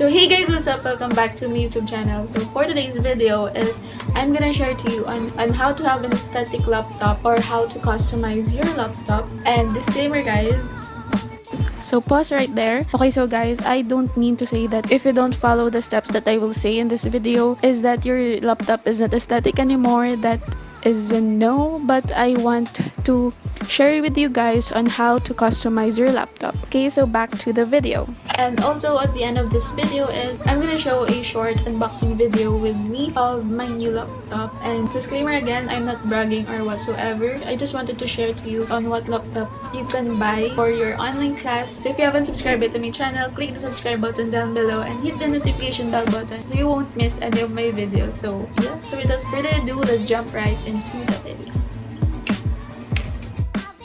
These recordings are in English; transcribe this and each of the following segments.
So hey guys, what's up? Welcome back to my YouTube channel. So for today's video is I'm gonna share to you on how to have an aesthetic laptop or how to customize your laptop. And disclaimer guys, so pause right there. Okay, so guys, I don't mean to say that if you don't follow the steps that I will say in this video is that your laptop is not aesthetic anymore. That is a no, but I want to share with you guys on how to customize your laptop. Okay, so back to the video. And also at the end of this video is I'm gonna show a short unboxing video with me of my new laptop. And disclaimer again, I'm not bragging or whatsoever. I just wanted to share to you on what laptop you can buy for your online class. So if you haven't subscribed to my channel, click the subscribe button down below and hit the notification bell button so you won't miss any of my videos. So yeah, so without further ado, let's jump right into the video.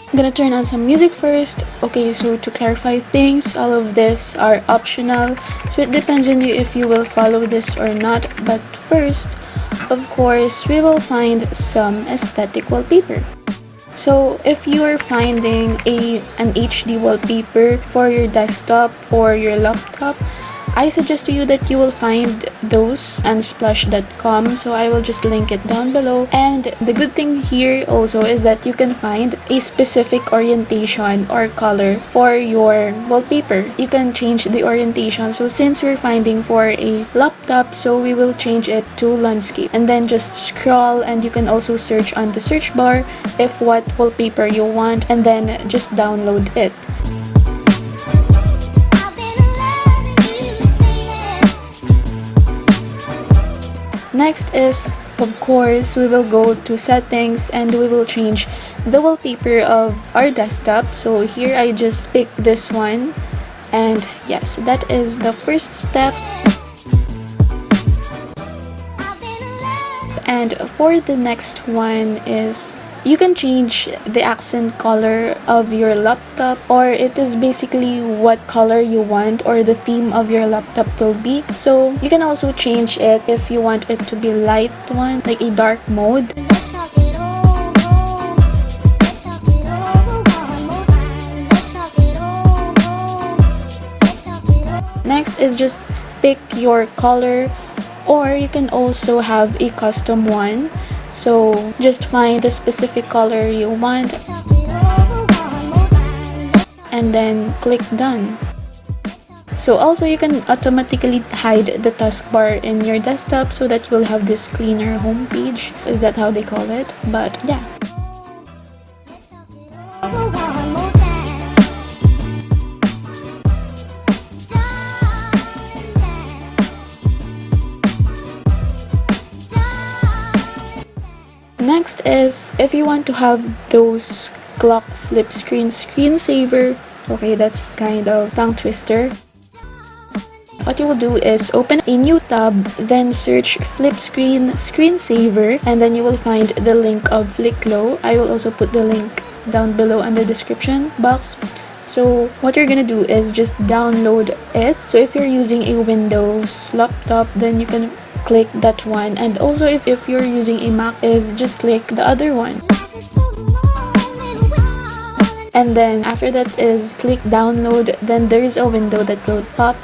I'm gonna turn on some music first. Okay, so to clarify things, all of this are optional, so it depends on you if you will follow this or not. But first, of course, we will find some aesthetic wallpaper. So if you are finding an HD wallpaper for your desktop or your laptop, I suggest to you that you will find those on splash.com, so I will just link it down below. And the good thing here also is that you can find a specific orientation or color for your wallpaper. You can change the orientation. So since we're finding for a laptop, so we will change it to landscape, and then just scroll, and you can also search on the search bar if what wallpaper you want, and then just download it. Next is, of course, we will go to settings and we will change the wallpaper of our desktop. So here I just pick this one, and yes, that is the first step. And for the next one is you can change the accent color of your laptop, or it is basically what color you want or the theme of your laptop will be. So you can also change it if you want it to be light one, like a dark mode. Next is just pick your color, or you can also have a custom one. So just find the specific color you want and then click done. So also you can automatically hide the taskbar in your desktop so that you will have this cleaner homepage. Is that how they call it? But yeah. Next is if you want to have those clock flip screensaver. Okay, that's kind of tongue twister. What you will do is open a new tab, then search flip screensaver, and then you will find the link of Flicklo. I will also put the link down below in the description box. So what you're gonna do is just download it. So if you're using a Windows laptop, then you can click that one, and also if you're using a Mac, is just click the other one. And then after that is click download, then there is a window that will pop.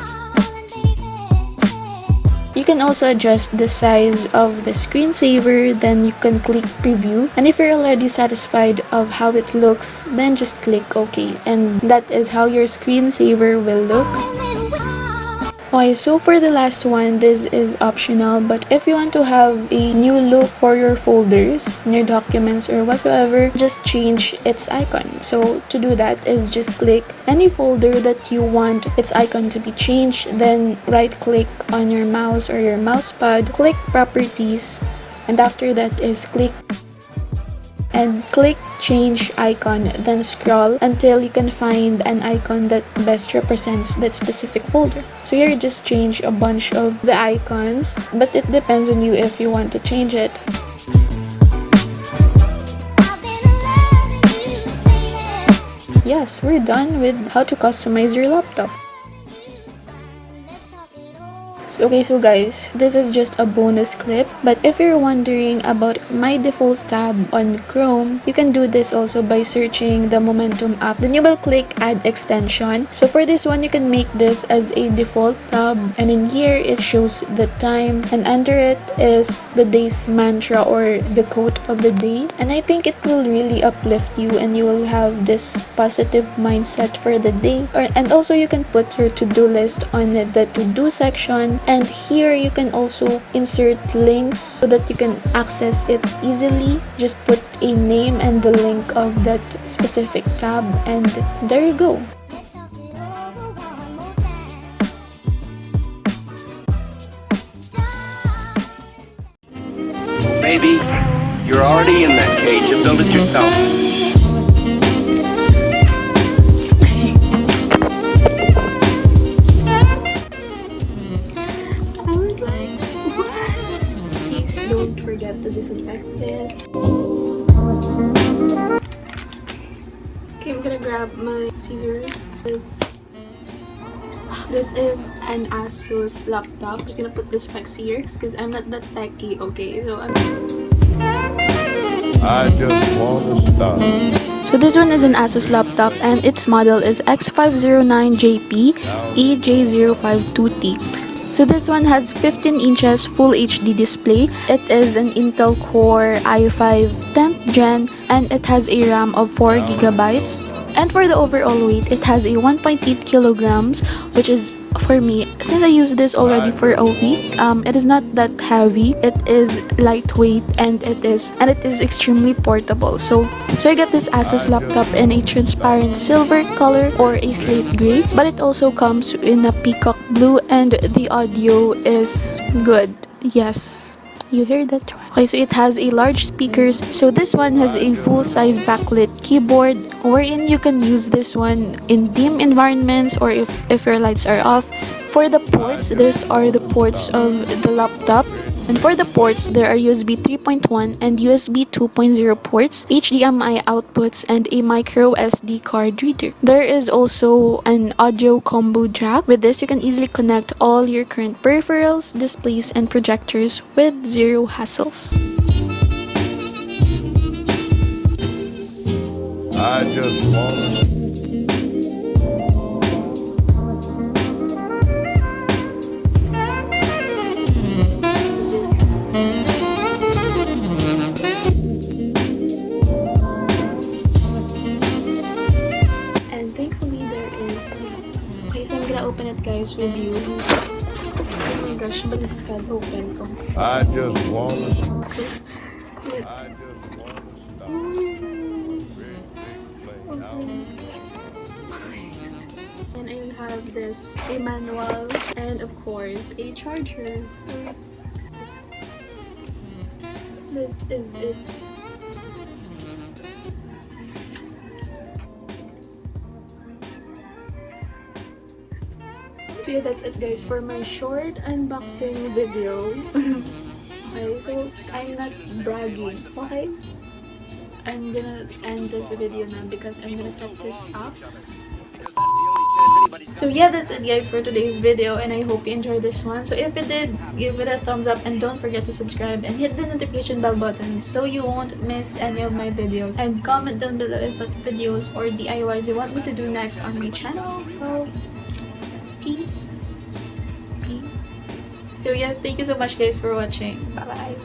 You can also adjust the size of the screensaver, then you can click preview, and if you're already satisfied of how it looks, then just click OK, and that is how your screensaver will look. Okay, so for the last one, this is optional, but if you want to have a new look for your folders, your documents or whatsoever, just change its icon. So to do that is just click any folder that you want its icon to be changed, then right click on your mouse or your mouse pad, click properties, and after that is click change icon, then scroll until you can find an icon that best represents that specific folder. So here just change a bunch of the icons, but it depends on you if you want to change it. Yes, we're done with how to customize your laptop. Okay, so guys, this is just a bonus clip, but if you're wondering about my default tab on Chrome, you can do this also by searching the Momentum app. Then you will click add extension. So for this one, you can make this as a default tab, and in here it shows the time, and under it is the day's mantra or the quote of the day. And I think it will really uplift you and you will have this positive mindset for the day. And also you can put your to-do list on the to-do section, and here you can also insert links so that you can access it easily. Just put a name and the link of that specific tab, and there you go. Baby, you're already in that cage. You built it yourself. I was like, what? Please don't forget to disinfect it. Okay, I'm gonna grab my scissors. This is an Asus laptop. I'm just gonna put the specs here because I'm not that techy, okay? So I just wanna stop. So this one is an Asus laptop and its model is X509Jp EJ052T. So this one has 15 inches Full HD display. It is an Intel Core i5 10th Gen and it has a RAM of 4 gigabytes. And for the overall weight, it has a 1.8 kilograms, which is, for me, since I use this already for a week, it is not that heavy. It is lightweight and it is extremely portable. So I got this Asus laptop in a transparent silver color or a slate gray, but it also comes in a peacock blue and the audio is good. Yes. You hear that? Okay, so it has a large speakers. So this one has a full-size backlit keyboard wherein you can use this one in dim environments or if your lights are off. For the ports, these are the ports of the laptop. And for the ports, there are USB 3.1 and USB 2.0 ports, HDMI outputs, and a micro SD card reader. There is also an audio combo jack. With this, you can easily connect all your current peripherals, displays, and projectors with zero hassles. I just wanna. Open it, guys, with you. Oh my gosh, balis ka, open ko. I just wanna. I just wanna stop. And I have this, a manual, and of course, a charger. This is it. So yeah, that's it guys for my short unboxing video. Okay, so I'm not bragging, okay? I'm gonna end this video now because I'm gonna set this up. So yeah, that's it guys for today's video and I hope you enjoyed this one. So if you did, give it a thumbs up and don't forget to subscribe and hit the notification bell button so you won't miss any of my videos. And comment down below if what videos or DIYs you want me to do next on my channel. So peace. So yes, thank you so much guys for watching. Bye bye.